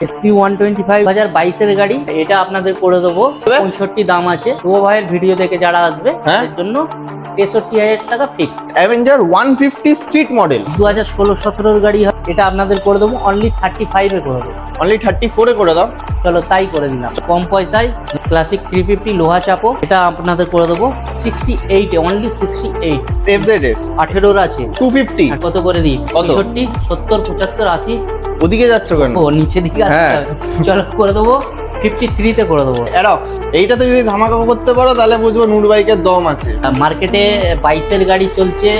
SP125 2022 গাড়ি, এটা আপনাদের করে দেবো 65 দাম আছে। তো ভাইয়ের ভিডিও দেখে যারা আসবে তাদের জন্য 63,000 টাকা ফিক্স। অ্যাভেঞ্জার 150 স্ট্রিট মডেল 2016-17 গাড়ি, এটা আপনাদের করে দেবো অনলি 35 এ করে দেবো। অনলি 34 এ করে দাও। চলো তাই করে দিলাম। কম পয়সায় ক্লাসিক 350 লোহা চাপো, এটা আপনাদের করে দেবো 68 এ, অনলি 68। FZS 18 আছে 250 কত করে দিই? কত? 65, 70, 75, 80। ওদিকে যাচ্ছ কেন? ও নিচে দিকে আসতে হ্যাঁ। হবে। চলো করে দেবো 53 তে করে দেবো। অ্যারক্স এইটাতে যদি ধামাকা করতে পারো তাহলে বুঝবো নূর বাইকের দম আছে। মার্কেটে 22 গাড়ি চলছে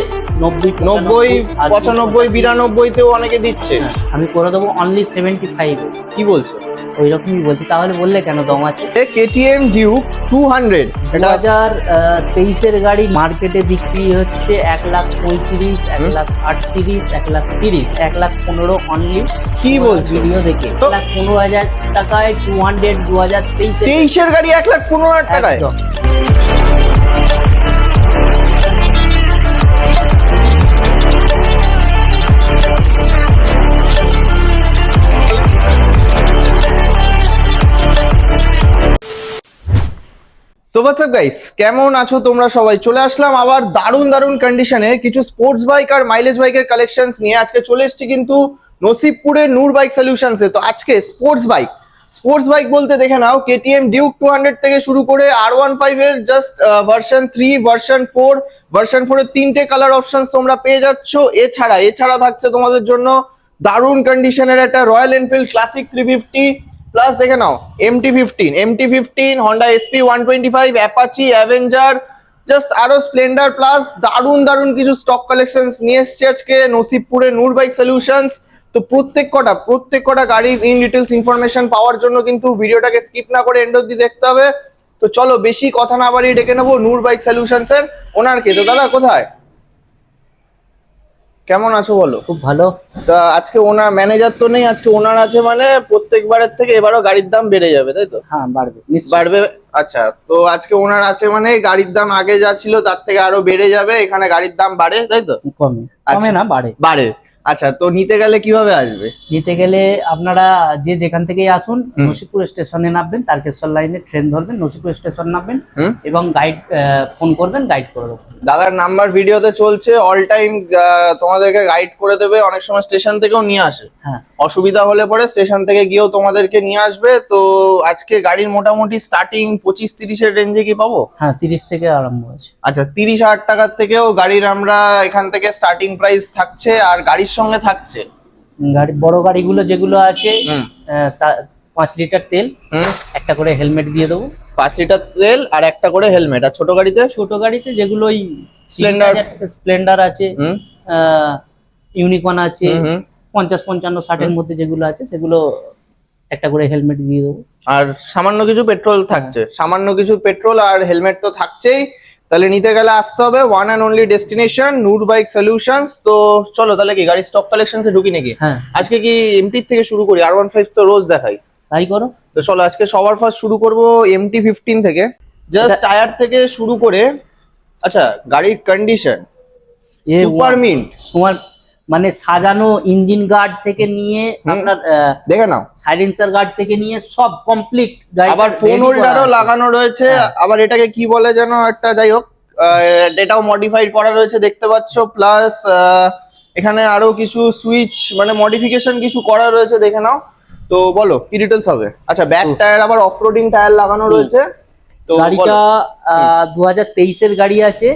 90, 90, 95, 92 তেও অনেকে দিচ্ছে। আমি করে দেবো অনলি 75। কি বলছো? ওই রকমই বলছি, তাহলে বললে কেন দম আছে। KTM ডিউক 200 এটা 2023 গাড়ি মার্কেটে বিক্রি হচ্ছে 1,35,000, 1,38,000, 1,30,000, 1,15,000 অনলি। কি বলছো? ভিডিও দেখে 1,15,000 টাকায় 200 23 এর গাড়ি 1,15,000 টাকায়। সো হোয়াটস আপ গাইস, কেমন আছো তোমরা সবাই? চলে আসলাম আবার দারুণ দারুণ কন্ডিশনে কিছু স্পোর্টস বাইক আর মাইলেজ বাইকের কালেকশনস নিয়ে। আজকে চলে এসেছি কিন্তু নসিবপুরের নূর বাইক সলিউশনসে। তো আজকে স্পোর্টস বাইক বলতে দেখে নাও KTM ডিউক 200 থেকে শুরু করে R15 এর জাস্ট ভার্সন 3, ভার্সন 4, ভার্সন 4 এর 3টে কালার অপশনস তোমরা পেয়ে যাচ্ছ। এছাড়া থাকছে তোমাদের জন্য দারুণ কন্ডিশনের একটা রয়্যাল এনফিল্ড ক্লাসিক 350, প্লাস দেখে নাও MT-15, Honda SP125, Apache, Avenger, just আরো স্প্লেন্ডার, প্লাস দারুণ কিছু স্টক কালেকশনস নিয়ে এসছে আজকে নসিবপুরে নূর বাইক সলিউশনস। তো প্রত্যেক কটা গাড়ির ইন ডিটেলস ইনফরমেশন পাওয়ার জন্য কিন্তু ভিডিওটাকে স্কিপ না করে এন্ড অবধি দেখতে হবে। তো চলো বেশি কথা না বাড়িয়ে ডেকে নেবো নূর বাইক সলিউশনস এর ওনারকে। তো দাদা কোথায়, কেমন আছো বলো? খুব ভালো। তা আজকে ওনার ম্যানেজার তো নেই, আজকে ওনার আছে, মানে প্রত্যেকবারের থেকে এবারও গাড়ির দাম বেড়ে যাবে তাই তো? হ্যাঁ বাড়বে। আচ্ছা, তো আজকে ওনার আছে মানে গাড়ির দাম আগে যা ছিল তার থেকে আরো বেড়ে যাবে, এখানে গাড়ির দাম বাড়ে তাই তো? কমে না, বাড়ে। আচ্ছা, তো নিতে গেলে কিভাবে আসবে? নিতে গেলে আপনারা যেখান থেকেই আসুন, নসিবপুর স্টেশনে নামবেন, তারকেশ্বর লাইনে ট্রেন ধরবেন, নসিবপুর স্টেশন নামবেন এবং গাইড ফোন করবেন, গাইড করে দেবেন। দাদার নাম্বার ভিডিওতে চলছে, অল টাইম তোমাদেরকে গাইড করে দেবে। অনেক সময় স্টেশন থেকেও নিয়ে আসে, অসুবিধা হলে পরে স্টেশন থেকে গিয়েও তোমাদেরকে নিয়ে আসবে। তো আজকে গাড়ির মোটামুটি স্টার্টিং 25-30 এর রেঞ্জে কি পাবো? হ্যাঁ, 30 থেকে আরম্ভ আছে। আচ্ছা, 30,000 টাকার থেকেও গাড়ির আমরা এখান থেকে স্টার্টিং প্রাইস থাকছে। আর গাড়ির সঙ্গে থাকছে বড় গাড়িগুলো যেগুলো আছে 5 লিটার তেল, একটা করে হেলমেট দিয়ে দেবো। 5 লিটার তেল আর একটা করে হেলমেট। আর ছোট গাড়িতে যেগুলো ওই স্প্লেন্ডার আছে, ইউনিকর্ন আছে, 50, 55, 60 মধ্যে যেগুলো আছে সেগুলো একটা করে হেলমেট দিয়ে দেবো। আর সামান্য কিছু পেট্রোল থাকছে, সামান্য কিছু পেট্রোল আর হেলমেট তো থাকছেই। তাহলে নিতে গেলে আসতে হবে one and only destination Noor bike solutions. তো চলো তাহলে কি গাড়ির স্টক কালেকশনসে ঢুকি নাকি? আজকে কি MT থেকে শুরু করি? R15 তো রোজ দেখাই, তাই করো। তো চলো আজকে সবার ফার্স্ট শুরু করব MT-15 থেকে। জাস্ট টায়ার থেকে শুরু করে, আচ্ছা গাড়ির কন্ডিশন সুপার মিন্ট, তোমার মানে সাজানো ইঞ্জিন গার্ড থেকে নিয়ে আপনার দেখে নাও সাইলেন্সার গার্ড থেকে নিয়ে সব কমপ্লিট। আবার ফোন হোল্ডারও লাগানো রয়েছে। আবার এটাকে কি বলে যেন একটা, যাই হোক এটাও মডিফাইড করা রয়েছে দেখতে পাচ্ছ। প্লাস এখানে আরো কিছু সুইচ মানে মডিফিকেশন কিছু করা রয়েছে, দেখে নাও। তো বলো কি ডিটেলস হবে? আচ্ছা, ব্যাক টায়ার আবার অফরোডিং টায়ার লাগানো রয়েছে। তো গাড়িটা 2023 এর গাড়ি আছে।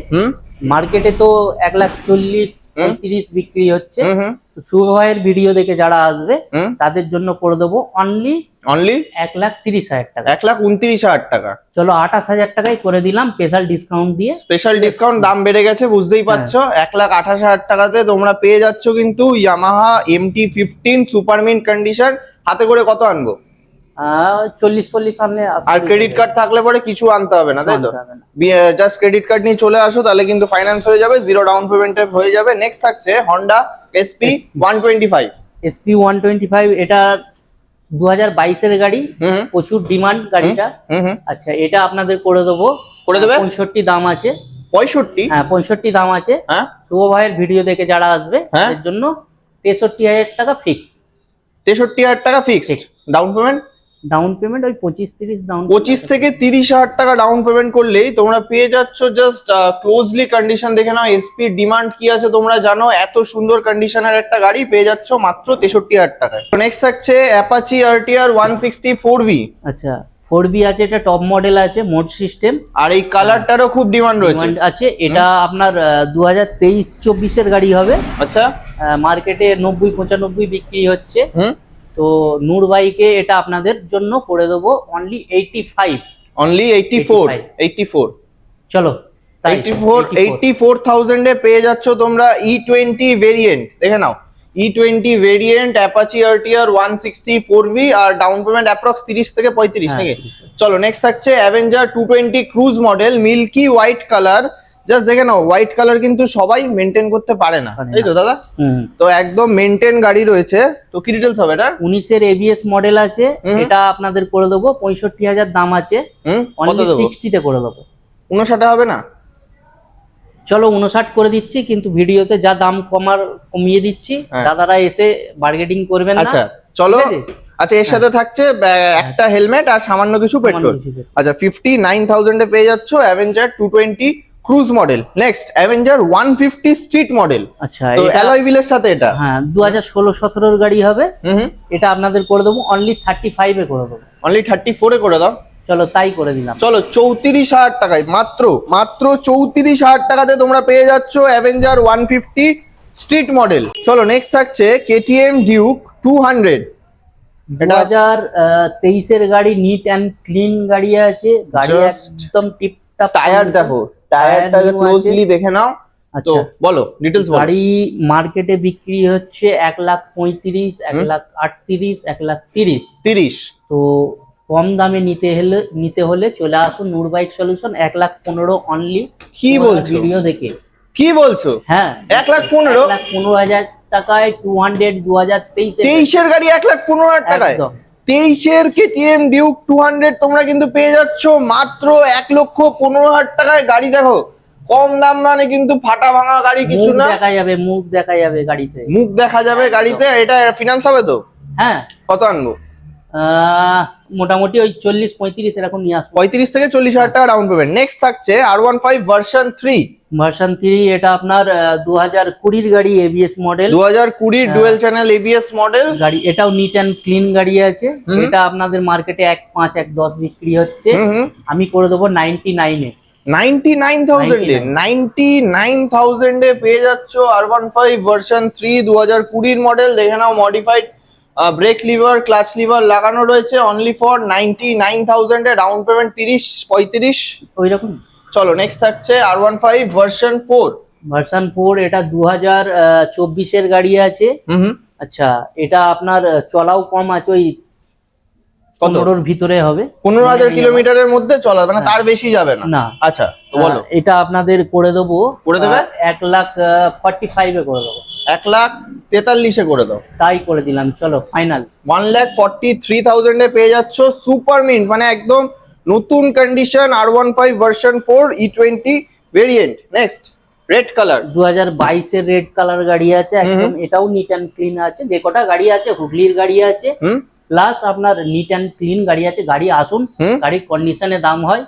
মার্কেটে তো 1,40,35 বিক্রি হচ্ছে। শুভ ভাইয়ের ভিডিও দেখে যারা আসবে তাদের জন্য করে দেবো অনলি 1,30,000 টাকা, 1,29,000 টাকা। চলো 28,000 টাকায় করে দিলাম স্পেশাল ডিসকাউন্ট দিয়ে। স্পেশাল ডিসকাউন্ট, দাম বেড়ে গেছে বুঝতেই পারছো। 1,28,000 টাকাতে তোমরা পেয়ে যাচ্ছ কিন্তু Yamaha MT-15 super mint condition. হাতে করে কত আনবো? 40-40 আনলে। আর ক্রেডিট কার্ড থাকলে পরে কিছু আনতে হবে না তাই তো? জাস্ট ক্রেডিট কার্ড নিয়ে চলে আসো, তাহলে কিন্তু ফাইন্যান্স হয়ে যাবে, 0 ডাউন পেমেন্টে হয়ে যাবে। নেক্সট থাকছে হন্ডা SP125। এটা 2022 এর গাড়ি, প্রচুর ডিমান্ড গাড়িটা। আচ্ছা, এটা আপনাদের করে দেবো, 65 দাম আছে। 65? হ্যাঁ, 65 দাম আছে। শুভ ভাইয়ের ভিডিও দেখে যারা আসবে তাদের জন্য 63,000 টাকা ফিক্স। 63,000 টাকা ফিক্সড। ডাউন পেমেন্ট ওই 25-30 ডাউন, 25 থেকে 30,000 টাকা ডাউন পেমেন্ট করলেই তোমরা পেয়ে যাচ্ছ। জাস্ট ক্লোজলি কন্ডিশন দেখে নাও, এসপি ডিমান্ড কি আছে তোমরা জানো, এত সুন্দর কন্ডিশনের একটা গাড়ি পেয়ে যাচ্ছ মাত্র 63,000 টাকায়। নেক্সট থাকছে অ্যাপাচি আরটিআর 160 4V। আচ্ছা 4B আছে, এটা টপ মডেল আছে, মোড সিস্টেম, আর এই কালারটারও খুব ডিমান্ড রয়েছে। আছে এটা আপনার 2023-24 এর গাড়ি হবে। আচ্ছা, মার্কেটে 90-95 বিক্রি হচ্ছে। তো নূর বাইকে এটা আপনাদের জন্য করে দেবো অনলি 85। অনলি 84। চলো 84,000 এ পেয়ে যাচ্ছ তোমরা E20 ভেরিয়েন্ট। দেখে নাও, E20 variant Apache RTR 160 4V, আর ডাউন পেমেন্ট অ্যাপ্রক্স 30 থেকে 35 নাকি? চলো নেক্সট থাকছে Avenger 220 cruise model, milky white colour. Just দেখে নাও, হোয়াইট কালার কিন্তু সবাই মেনটেন করতে পারে না, তাই তো দাদা? তো একদম মেনটেন গাড়ি রয়েছে। তো কি ডিটেলস হবে এটা? 19 এর ABS মডেল আছে, এটা আপনাদের করে দেবো 65,000 দাম আছে, অনলি 60 তে করে দেবো। 59 হবে না? চলো 59 করে দিচ্ছি, কিন্তু ভিডিওতে যা দাম কমিয়ে দিচ্ছি, দাদারা এসে বার্গেটিং করবেন না। আচ্ছা চলো। আচ্ছা এর সাথে থাকছে একটা হেলমেট আর সামান্য কিছু পেট্রোল। আচ্ছা 59,000 এ পেয়ে যাচ্ছ Avenger 220 cruise model. Next Avenger 150 street model. আচ্ছা তো অ্যালয় হুইলের সাথে এটা 2016-17 এর গাড়ি হবে। এটা আপনাদের করে দেবো অনলি 35 এ করে দেবো। অনলি 34 এ করে দাও। চলো তাই করে দিলাম। চলো 34,000 টাকায়, মাত্র 34,000 টাকাতে তোমরা পেয়ে যাচ্ছ অ্যাভেঞ্জার 150 স্ট্রিট মডেল। চলো নেক্সট থাকছে কেটিএম ডিউক 200। 2023 এর গাড়ি, নিট অ্যান্ড ক্লিন গাড়ি আছে, গাড়ি একদম টিপটপ। টায়ার দেখো, টায়ারটা ক্লোজলি দেখে নাও। তো বলো ডিটেইলস বলো। গাড়ি মার্কেটে বিক্রি হচ্ছে 1,35,000, 1,38,000, 1,30,000। তো কম দামে নিতে হলে চলে আসুন নূর বাইক সলিউশন, 1,15,000 অনলি। কি বলছো? ভিডিও দেখে কি বলছো? হ্যাঁ 1,15,000 টাকায় 200 2023 এর গাড়ি 1,15,000 টাকায়। 23 এর কেটিএম ডিউক 200 তোমরা কিন্তু পেয়ে যাচ্ছ মাত্র 1,15,000 টাকায়। গাড়ি দেখো, কম দাম মানে কিন্তু ফাটা ভাঙা গাড়ি কিছু না। মুখ দেখা যাবে গাড়িতে, মুখ দেখা যাবে গাড়িতে। এটা ফিনান্স হবে তো? হ্যাঁ। কত আনবো? মোটামুটি ওই 40-35 এরকম নিয়ে আসবো। 35 থেকে 40,000 টাকা ডাউন পেমেন্ট। নেক্সট থাকছে R15 ভার্সন 3। এটা আপনার 2020 গাড়ি, ABS model, 2020 dual channel ABS model গাড়ি। এটাও নিট অ্যান্ড ক্লিন গাড়ি আছে। এটা আপনাদের মার্কেটে 1,500-1,10 বিক্রি হচ্ছে, আমি করে দেবো 99 এ। 99,000 এ পেয়ে যাচ্ছ R15 ভার্সন 3 2020 মডেল। দেখে নাও, modified brake lever, clutch lever লাগানো রয়েছে, অনলি ফর 99,000 এ। ডাউন পেমেন্ট 30-35 ওই রকম। চলো নেক্সট থাকছে R15 ভার্সন 4। এটা 2024 এর গাড়ি আছে। আচ্ছা এটা আপনার চলাও কম আছে, ওই 15-র ভিতরে হবে। 15,000 কিলোমিটারের মধ্যে চলা, মানে তার বেশি যাবে না। আচ্ছা বলো। এটা আপনাদের করে দেবো, করে দেবে 1,45,000 এ করে দেবো। 1,43,000 এ করে দাও। তাই করে দিলাম, চলো ফাইনাল। 1,43,000 এ পেয়ে যাচ্ছ সুপার মিন্ট, মানে একদম নতুন condition R15 version 4 E20 variant. Next red colour, 2022 এর রেড কালার গাড়ি আছে একদম। এটাও নিট অ্যান্ড ক্লিন আছে, যে কটা গাড়ি আছে হুগলির গাড়ি আছে, প্লাস আপনার নিট অ্যান্ড ক্লিন গাড়ি আছে। গাড়ি আসুন, গাড়ির কন্ডিশনে দাম হয়।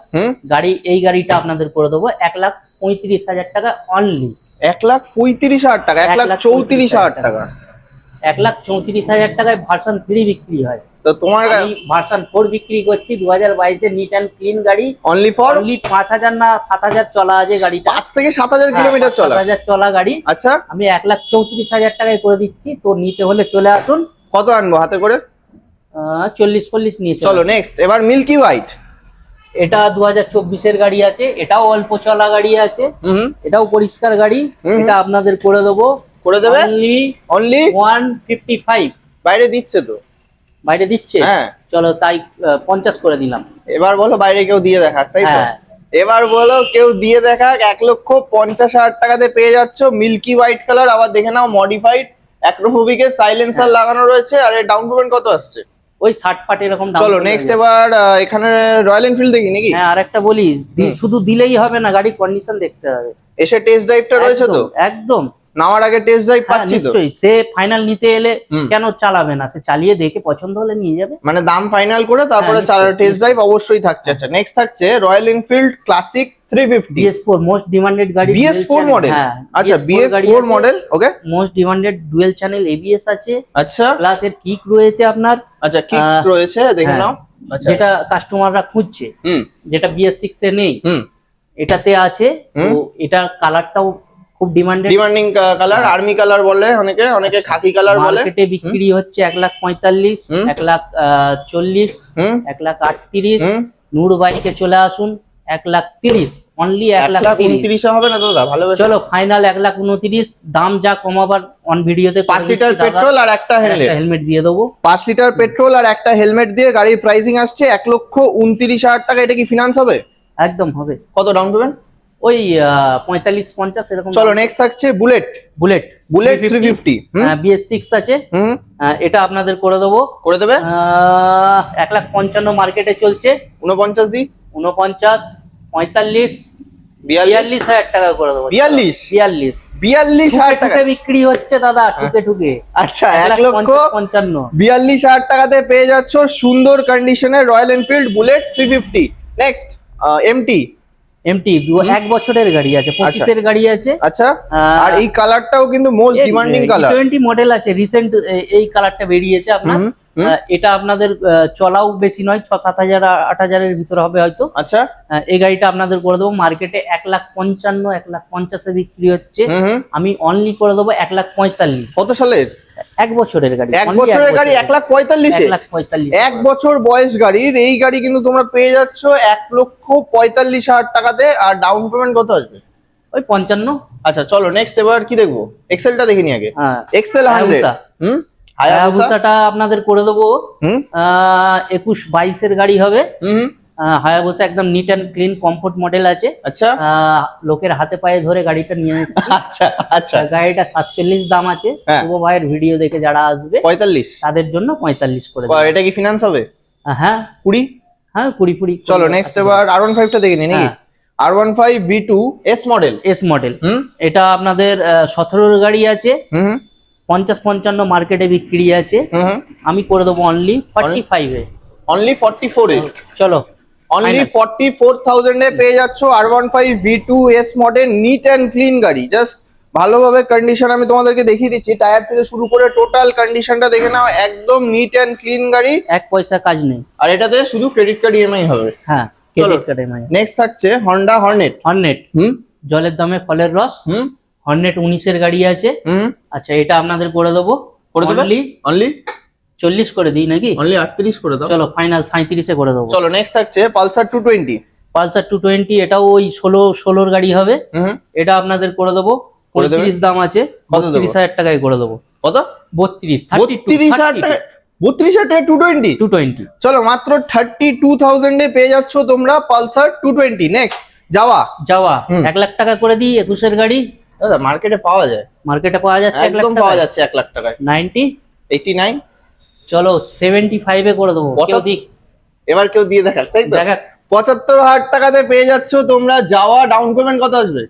এই গাড়িটা আপনাদের করে দেবো 1,35,000 টাকা অনলি। 1,35,000 টাকা, 1,34,000 টাকা। 1,34,000 টাকায় ভার্সন 3 বিক্রি হয়। তো তোমার ভার্সন 4 বিক্রি করছি 2022 এর নিট অ্যান্ড ক্লিন গাড়ি, অনলি 5,000 না 7,000 চলা আছে গাড়িটা। 5 থেকে 7,000 কিলোমিটার চলা। 7,000 চলা গাড়ি। আচ্ছা আমি 1,34,000 টাকায় করে দিচ্ছি। তো নিতে হলে চলে আসুন। কত আনবো হাতে করে? 40-40 নিয়ে চলো নেক্সট। এবার মিল্কি হোয়াইট। এটা 2024 এর গাড়ি আছে, এটাও অল্প চলা গাড়ি আছে, এটাও পরিষ্কার গাড়ি। এটা আপনাদের করে দেবো, করে দেবে অনলি 155। বাইরে দিচ্ছে তো? বাইরে দিচ্ছে? হ্যাঁ চলো তাই 50 করে দিলাম। এবার বলো বাইরে কেউ দিয়ে দেখাক, তাই তো? এবার বলো কেউ দিয়ে দেখাক। 1,50,000 টাকাতে পেয়ে যাচ্ছ মিল্কি হোয়াইট কালার। আবার দেখে নাও, মডিফাইড অ্যাক্রোফোবিক এর সাইলেন্সার লাগানো রয়েছে। আর এর ডাউন পেমেন্ট কত আসছে? ওই 60 এরকম। চলো নেক্সট। এবার এখানে রয়্যাল এনফিল্ড দেখি নাকি? হ্যাঁ আরেকটা বলি, শুধু দিলেই হবে না, গাড়ির কন্ডিশন দেখতে হবে। এসে টেস্ট ড্রাইভটা রয়েছে তো? একদম নেওয়ার আগে টেস্ট ড্রাইভ হ্যাঁ পাচ্ছি তো? নিশ্চয়ই, সে ফাইনাল নিতে এলে কেন চালাবে না, সে চালিয়ে দেখে পছন্দ হলে নিয়ে যাবে। মানে দাম ফাইনাল করে তারপরে নিশ্চয়ই, টেস্ট ড্রাইভ অবশ্যই থাকছে। আচ্ছা নেক্সট থাকছে Royal Enfield Classic 350 BS4 most demanded গাড়ি, BS4 মডেল। হ্যাঁ আচ্ছা BS4 model, okay. Most demanded dual channel ABS আছে, আচ্ছা প্লাস এর কিক রয়েছে আপনার, আচ্ছা কিক রয়েছে, দেখে হ্যাঁ, নাও। আচ্ছা যেটা কাস্টমাররা খুঁজছে, যেটা BS6 এ নেই, এটাতে আছে। তো এটার কালারটাও খুব ডিমান্ডিং কালার, আর্মি কালার বলে অনেকে, অনেকে খাকি কালার বলে। মার্কেটে বিক্রি হচ্ছে 1,45,000, 1,40,000, 1,38,000। নূর বাইকে চলে আসুন 1,30,000, অনলি 1,29,000 হবে না দাদা? ভালোবেসে চলো ফাইনাল 1,29,000, দাম যা কমাবার অন ভিডিওতে 5 লিটার পেট্রোল আর একটা হেলমেট দিয়ে দেবো। 5 লিটার পেট্রোল আর একটা হেলমেট দিয়ে গাড়ির প্রাইসিং আসছে 1,29,000 টাকা। এটা কি ফিনান্স হবে? একদম হবে। কত ডাউন পেমেন্ট? ওই 45-50 এরকম। চলো নেক্সট থাকছে বুলেট। বুলেট 350, BS6 আছে, এটা আপনাদের করে দেবো। করে দেবে? 1,55,000 মার্কেটে চলছে। 49 দি 49, 45, 42,000 টাকা করে দেবো। 42,000 টাকা বিক্রি হচ্ছে দাদা, ঠুকে ঠুকে। আচ্ছা 1,55,000 1,55,000 টাকাতে পেয়ে যাচ্ছ সুন্দর কন্ডিশনের Royal Enfield Bullet 350। Next MT. এক বছরের গাড়ি আছে, 25 এর গাড়ি আছে। আচ্ছা আর এই কালারটাও কিন্তু মোস্ট ডিমান্ডিং কালার। 20 মডেল আছে, রিসেন্ট এই কালারটা বেরিয়েছে আপনার। এটা আপনাদের চলাও বেশি নয়, 6-7 হাজার 8 হাজারের ভিতরে হবে হয়তো। আচ্ছা এই গাড়িটা আপনাদের করে দেবো মার্কেটে 1,55,000, 1,50,000 বিক্রি হচ্ছে। আমি অনলি করে দেবো 1,45,000। কত সালের? এক বছরের গাড়ি, 1 বছরের গাড়ি 1,45,000। 1,45,000 1 বছর বয়স গাড়ির এই গাড়ি কিন্তু তোমরা পেয়ে যাচ্ছ 1,45,000 টাকাতে। আর ডাউন পেমেন্ট কত আসবে? ওই 55। আচ্ছা চলো নেক্সট এবার কি দেখবো? এক্সেলটা দেখে নি আগে। এক্সেল 100। হায়াবুসাটা আপনাদের করে দেবো 21-22 এর গাড়ি হবে। হায়াবুসা একদম neat and clean comfort model আছে। আচ্ছা লোকের হাতে পায়ে ধরে গাড়িটা নিয়ে এসেছি। আচ্ছা আচ্ছা গাড়িটা 47 দাম আছে। শুভ ভাইয়ের ভিডিও দেখে যারা আসবে 45, তাদের জন্য 45 করে দেবো। এটা কি ফিনান্স হবে? হ্যাঁ 20। হ্যাঁ 20। চলো নেক্সট এবার R15 টা দেখে নি নাকি? R15 V2 S model. এটা আপনাদের 17 এর গাড়ি আছে। 50-55 মার্কেটে বিক্রি আছে। আমি করে দেবো অনলি 45 এ। অনলি 44 এ? চলো অনলি 44,000 এ পেয়ে যাচ্ছ R15 V2 S model, neat and clean গাড়ি। জাস্ট ভালোভাবে কন্ডিশন আমি তোমাদেরকে দেখিয়ে দিচ্ছি, টায়ার থেকে শুরু করে টোটাল কন্ডিশনটা দেখে নাও, একদম নিট অ্যান্ড ক্লিন গাড়ি, এক পয়সা কাজ নেই। আর এটাতে শুধু ক্রেডিট কার্ড ইএমআই হবে। হ্যাঁ ক্রেডিট কার্ড ইএমআই। নেক্সট থাকছে হন্ডা হর্নেট। জলের দামে ফলের রস। হর্নেট 19 এর গাড়ি আছে। আচ্ছা এটা আপনাদের করে দেবো অনলি 40 করে দিই নাকি? অনলি 38 করে দাও। চলো ফাইনাল 37 এ করে দেবো। চলো নেক্সট থাকছে পালসার 220। পালসার 220 এটাও ওই 16 গাড়ি হবে। এটা আপনাদের করে দেবো 35 দাম আছে, 32,000 টাকায় করে দেবো। কত? 32,000 টাকা। 32,000 টাকা 220। চলো মাত্র 32,000 এ পেয়ে যাচ্ছ তোমরা পালসার 220। নেক্সট যাওয়া 1 লাখ টাকা করে দিই, 21 এর গাড়ি। দাদা মার্কেটে পাওয়া যায়? মার্কেটে পাওয়া যাচ্ছে 1 লাখ টাকা, পাওয়া যাচ্ছে 1 লাখ টাকায়। 89। চলো 75 এ করে দেবো। কেউ দিক, এবার কেউ দিয়ে দেখাক, তাই তো? দেখাক। 75,000 টাকাতে পেয়ে যাচ্ছ তোমরা যাওয়া। ডাউন পেমেন্ট কত আসবে?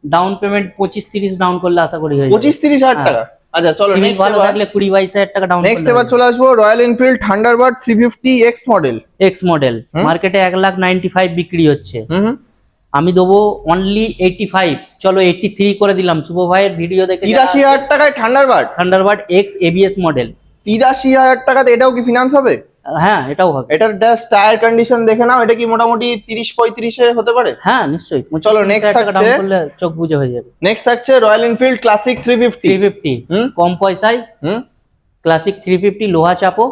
ডাউন পেমেন্ট 25-30 ডাউন করলে আশা করি হয়ে যাবে। 25-30,000 টাকা। আচ্ছা চলো নেক্সট ভালো থাকলে 20-22,000 টাকা ডাউন। নেক্সট এবার চলে আসবো royal Enfield Thunderbird 350 X model. মার্কেটে 1,95,000 বিক্রি হচ্ছে। আমি দেবো অনলি 85। চলো 83 করে দিলাম। শুভ ভাইয়ের ভিডিও দেখে 83,000 টাকায় থান্ডারবার্ড X ABS মডেল। 83,000 টাকাতে এটাও কি ফিনান্স হবে? হ্যাঁ এটাও হবে। এটার জাস্ট টায়ার কন্ডিশন দেখে নাও, এটা কি মোটামুটি 30-35 এ হতে পারে? হ্যাঁ নিশ্চয়ই। চলো নেক্সট থাকছে, চোখ বুঝে হয়ে যাবে। নেক্সট থাকছে রয়্যাল এনফিল্ড ক্লাসিক 350। কম পয়সায় ক্লাসিক 350 লোহা চাপো।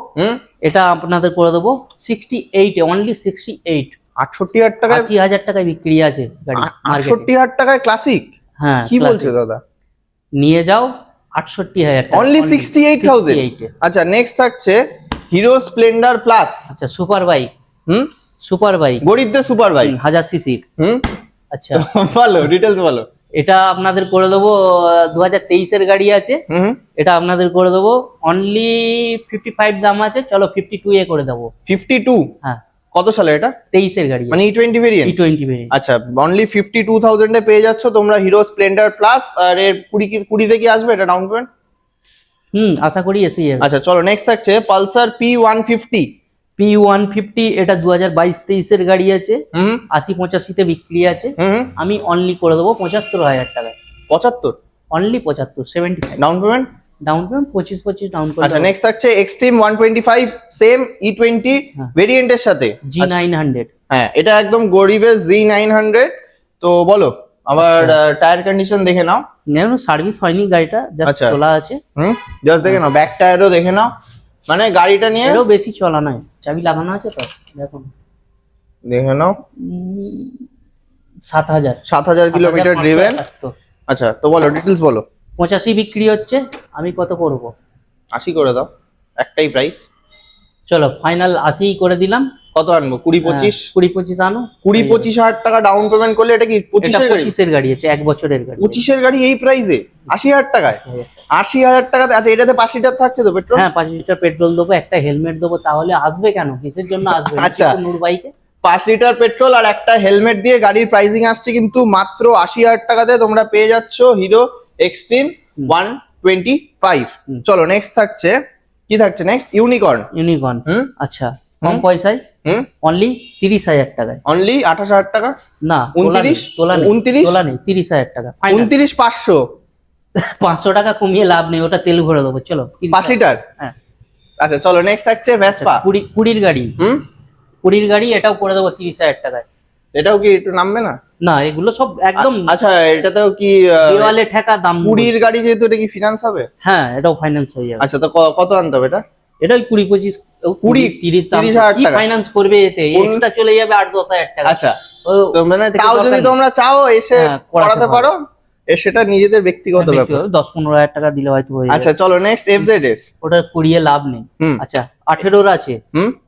এটা আপনাদের করে দেবো 68 এ, অনলি 68। 68,000 টাকায়, 80,000 টাকায় বিক্রি আছে গাড়ি। 68,000 টাকায় ক্লাসিক? হ্যাঁ কি বলছো দাদা? নিয়ে যাও 68,000 টাকা, অনলি 68,000। আচ্ছা নেক্সট থাকছে হিরো স্প্লেন্ডার প্লাস। আচ্ছা সুপার বাইক। সুপার বাইক, গরিবদের সুপার বাইক, 1000 সিসির। আচ্ছা ভালো ডিটেইলস ভালো। এটা আপনাদের করে দেবো 2023 এর গাড়ি আছে। এটা আপনাদের করে দেবো অনলি 55 দাম আছে। চলো 52 এ করে দেবো। 52? হ্যাঁ কত সালে এটা? 23-এর গাড়ি, মানে E20 ভেরিয়েন্ট। E20 variant. আচ্ছা, অনলি 52,000 এ পেয়ে যাচ্ছ তোমরা হিরো স্প্লেন্ডার প্লাস। আর এর 20 কি আসবে এটা ডাউন পেমেন্ট? আশা করি এসে যাবে। আচ্ছা চলো নেক্সট থাকছে পালসার P150। P150 এটা 2022-23-এর গাড়ি আছে, 80-85-তে বিক্রি আছে। আমি অনলি করে দেবো 75,000 টাকায়। 75? Only 75, 75 down payment? Down payment 25 down করে। আচ্ছা নেক্সট থাকছে এক্সট্রিম 125 সেম E20 ভেরিয়েন্টের সাথে G900। হ্যাঁ, এটা একদম গরিবের G900। তো বলো আবার টায়ার কন্ডিশন দেখে নাও। নেন, সার্ভিস হয়নি গাড়িটা, জাস্ট আচ্ছা। চলা আছে। জাস্ট দেখে নাও, ব্যাক টায়ারও দেখে নাও। মানে গাড়িটা নিয়ে এরও বেশি চলা নয়, চাবি লাগানো আছে তো, দেখুন দেখে নাও। 7,000 কিলোমিটার ড্রিভেন। আচ্ছা তো বলো ডিটেলস বলো। 85 বিক্রি হচ্ছে, আমি কত করব? 80 করে দাও, একটাই প্রাইস। চলো ফাইনাল 80 করে দিলাম। কত আনবো? 20-25? 20-25 আনো। 20-25 হাজার টাকা ডাউন পেমেন্ট করলে এটা কি 25-এর গাড়ি? 25-এর গাড়ি আছে, 1 বছরের গাড়ি। 25-এর গাড়ি এই প্রাইসে 80,000 টাকায়? 80,000 টাকাতে। আচ্ছা এটাতে 5 লিটার থাকছে তো পেট্রোল? হ্যাঁ, 5 লিটার পেট্রোল দেবো, একটা হেলমেট দেবো। তাহলে আসবে কেন? কিসের জন্য আসবে? আচ্ছা। নূর বাইকে 5 লিটার পেট্রোল আর একটা হেলমেট দিয়ে গাড়ির প্রাইসিং আসছে কিন্তু মাত্র 80,000 টাকাতে তোমরা পেয়ে যাচ্ছ হিরো এক্সট্রিম 125। চলো নেক্সট থাকছে, কি থাকছে নেক্সট? ইউনিকর্ন। আচ্ছা, কম পয়সায় অনলি 30,000 টাকায়। অনলি 28,000 টাকা? না, 29? তোলা নেই, 29? তোলা নেই, 30,000 টাকা। 29,500? 500 টাকা কমিয়ে লাভ নেই, ওটা তেল ভরে দেবো। চলো 5 লিটার। হ্যাঁ। আচ্ছা চলো নেক্সট থাকছে ভেসপা। 20-এর গাড়ি। 20-এর গাড়ি, এটাও করে দেবো 30,000 টাকায়। এটাও কি একটু নামবে না? না, এগুলো সব একদম। আচ্ছা এটাতেও কি দেওয়ালে ঠেকা দাম। 20-এর গাড়ি যেহেতু, এটা কি ফিনান্স হবে? হ্যাঁ, এটাও ফাইন্যান্স হয়ে যাবে। আচ্ছা তো কত আনতে হবে এটা? এটাই 20-25, 30,000 কি টাকা ফাইন্যান্স করবে এতে? এক্সট্রা চলে যাবে 8-10,000 টাকা। আচ্ছা ও, তো মানে তাও যদি তোমরা চাও এসে করাতে পারো, সেটা নিজেদের ব্যক্তিগত ব্যাপার। 10-15,000 টাকা দিলে হয়তো হয়ে যাবে। আচ্ছা চলো নেক্সট FZS। ওটা করিয়ে লাভ নেই। আচ্ছা 18-র আছে,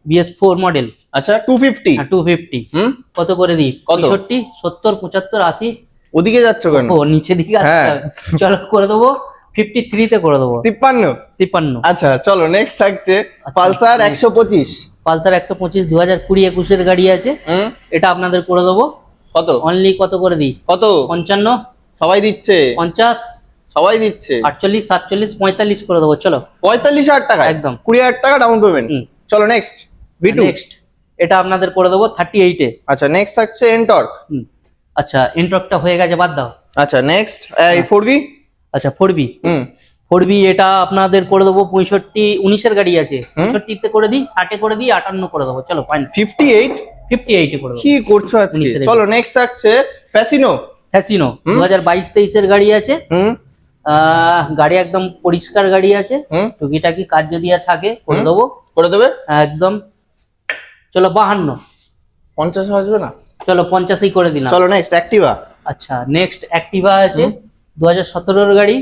BS4 মডেল। আচ্ছা 250। 250 কত করে দিই? 65, 70, 75, 80। ওদিকে যাচ্ছ কেন? ও, নিচে দিকে আসতে হবে। চলো করে দেবো 53 তে করে দেবো। 53? আচ্ছা চলো নেক্সট থাকছে পালসার 125। পালসার 125 2020-21-এর গাড়ি আছে, এটা আপনাদের করে দেবো। কত? অনলি কত করে দিই? কত? 55। সবাই দিচ্ছে। 50, সবাই দিচ্ছে। 48, 47, 45 করে দেবো। চলো 45,000 টাকা একদম। 20,000 টাকা ডাউন পেমেন্ট। চলো নেক্সট V2। নেক্সট এটা আপনাদের করে দেবো 38-এ। আচ্ছা নেক্সট থাকছে এন্টর্ক। আচ্ছা এন্টর্কটা হয়ে গেছে, বাদ দাও। আচ্ছা নেক্সট 4V। আচ্ছা 4B। 4B এটা আপনাদের করে দেবো 65, 19-এর গাড়ি আছে, 65-তে করে দিই, 60-এ করে দিই, 58 করে দেবো। চলো ফাইন। 58 করে দেবো। কি করছো আজকে? চলো নেক্সট থাকছে ফ্যাসিনো। 2022-23-এর গাড়ি আছে। গাড়ি একদম পরিষ্কার গাড়ি আছে, টুকিটাকি কাজ যদি আর থাকে করে দেবো। করে দেবে একদম। চলো 52। 50 আসবে না? চলো 50-ই করে দিলাম। চলো নেক্সট অ্যাক্টিভা। আচ্ছা নেক্সট অ্যাক্টিভা আছে 2017-এর গাড়ি।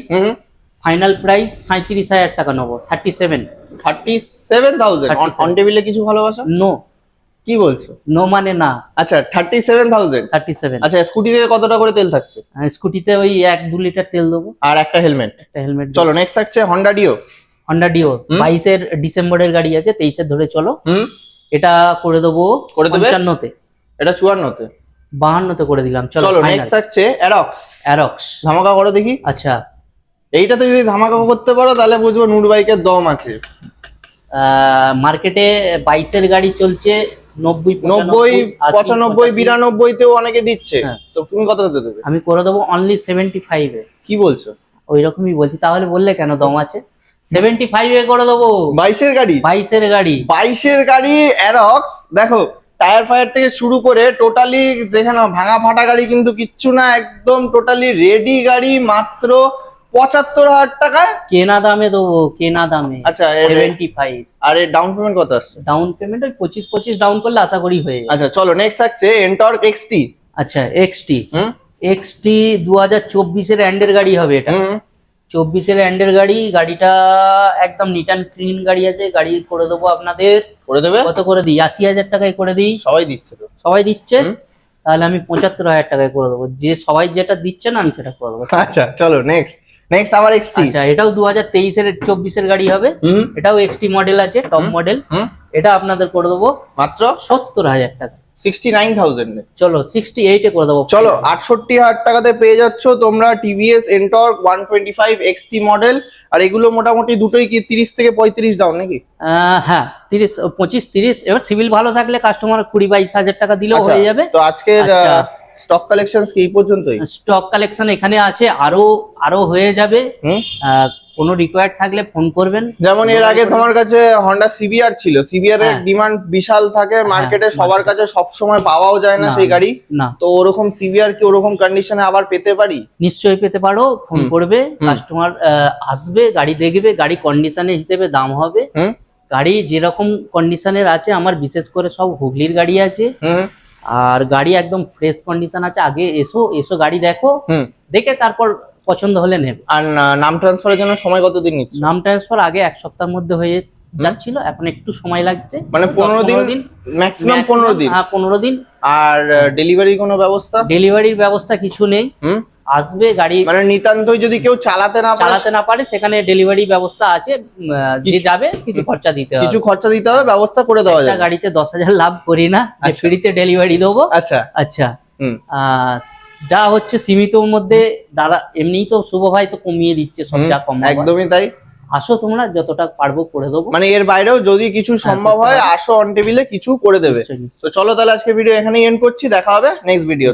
ফাইনাল প্রাইস 37,000 টাকা নেবো। 37,000 অন টেবিলে কিছু ভালোবাসা? নো। কি বলছো? নো মানে না। আচ্ছা 37,000। 37। আচ্ছা স্কুটিতে কতটা করে তেল থাকছে? স্কুটিতে ওই 1-2 লিটার তেল দেবো আর একটা হেলমেট। হেলমেট। চলো নেক্সট থাকছে হন্ডা ডিও। 22-এর ডিসেম্বরের গাড়ি আছে, 23-এর ধরে চলো। এটা করে দেবো 55-তে। এটা 54-তে। 52-তে করে দিলাম। চলো নেক্সট থাকছে অ্যারক্স। ধামাকা করো দেখি। আচ্ছা এইটাতে যদি ধামাকা করতে পারো তাহলে বুঝবো নূর বাইকের দম আছে। মার্কেটে 22-এর গাড়ি চলছে 90, 95, 92-তেও অনেকে দিচ্ছে। তো তুমি কত হতে দেবে? আমি করে দেবো অনলি 75-এ। কি বলছো? ওই রকমই বলছি। তাহলে বললে কেন দম আছে? 75-এ করে দেবো। 22-এর গাড়ি? 22-এর গাড়ি। 22-এর গাড়ি অ্যারক্স। দেখো টায়ার ফায়ার থেকে শুরু করে টোটালি দেখে নাও, ভাঙা ফাটা গাড়ি কিন্তু কিচ্ছু না, একদম টোটালি রেডি গাড়ি, মাত্র 75,000 টাকায় কেনা দামে দেবো, কেনা দামে। আচ্ছা 75। আর এর ডাউন পেমেন্ট কত আসছে? ডাউন পেমেন্ট ওই 25 ডাউন করলে আশা করি হয়ে যাবে। আচ্ছা চলো নেক্সট থাকছে এন্টর্ক XT। আচ্ছা XT 2024-এর এন্ডের গাড়ি হবে এটা। 24-এর এন্ডের গাড়ি। গাড়িটা একদম নিট অ্যান্ড ক্লিন গাড়ি আছে। গাড়ি করে দেবো আপনাদের। করে দেবে? কত করে দিই? 80,000 টাকায় করে দিই। সবাই দিচ্ছে তো? সবাই দিচ্ছে, তাহলে আমি 75,000 টাকায় করে দেবো। যে সবাই যেটা দিচ্ছে না আমি সেটা করে দেবো। আচ্ছা চলো নেক্সট আবার XT। আচ্ছা এটাও 2023-এর 24-এর গাড়ি হবে। এটাও XT মডেল আছে, টপ মডেল। এটা আপনাদের করে দেবো মাত্র 70,000 টাকা। 69,000 চলো 68 করে দেবো। চলো 68,000 টাকাতে পেয়ে যাচ্ছ তোমরা টিভিএস এন্টর্ক 125 XT মডেল। আর এগুলো মোটামুটি দুটোই কি 30 থেকে 35 ডাউন নাকি? হ্যাঁ 30 25 30, এবার সিভিল ভালো থাকলে কাস্টমার 20-22 হাজার টাকা দিলেও আচ্ছা, হয়ে যাবে। তো আজকের আচ্ছা। স্টক কালেকশনস কি এই পর্যন্তই? স্টক কালেকশন এখানে আছে, আরো হয়ে যাবে। কোনো রিকোয়ার্ড থাকলে ফোন করবেন। যেমন এর আগে তোমার কাছে হন্ডা সিবিআর ছিল, সিবিআর এর হ্যাঁ। ডিমান্ড বিশাল থাকে মার্কেটে, সবার কাছে সব সময় পাওয়াও যায় না না, সেই গাড়ি। না। তো ওরকম সিবিআর কি ওরকম কন্ডিশনে আবার পেতে পারি? নিশ্চয়ই পেতে পারো, ফোন করবে, কাস্টমার আসবে, গাড়ি দেখবে, গাড়ি কন্ডিশনের হিসেবে দাম হবে। গাড়ি যেরকম কন্ডিশনের আছে, আমার বিশেষ করে সব হুগলির গাড়ি আছে, আর গাড়ি একদম ফ্রেশ কন্ডিশন আছে। আগে এসো গাড়ি দেখো, দেখে তারপর পছন্দ হলে নেবে। আর নাম ট্রান্সফারের জন্য সময় কতদিন নিচ্ছে? নাম ট্রান্সফার আগে 1 সপ্তাহের মধ্যে হয়ে যাচ্ছিল, এখন একটু সময় লাগছে, মানে 15 দিন, ম্যাক্সিমাম 15 দিন। হ্যাঁ 15 দিন। আর ডেলিভারি কোনো ব্যবস্থা? ডেলিভারির ব্যবস্থা কিছু নেই, আসবে গাড়ি, মানে নিতান্তই যদি কেউ চালাতে না পারে সেখানে ডেলিভারি ব্যবস্থা আছে। যে যাবে কিছু খরচা দিতে হবে, কিছু খরচা দিতে হবে, ব্যবস্থা করে দেওয়া যাবে। গাড়িতে 10,000 লাভ করি না যে ফ্রিতে ডেলিভারি দেবো। আচ্ছা আচ্ছা। যা হচ্ছে সীমিতর মধ্যে দাদা, এমনিই তো শুভ ভাই তো কমিয়ে দিচ্ছে সব, যা কম একদমই তাই। আসো তোমরা, যতটা পারবো করে দেবো। মানে এর বাইরেও যদি কিছু সম্ভব হয় আসো, অন টেবিলে কিছু করে দেবে। তো চলো তাহলে আজকে ভিডিও এখানেই এন্ড করছি, দেখা হবে নেক্সট ভিডিও।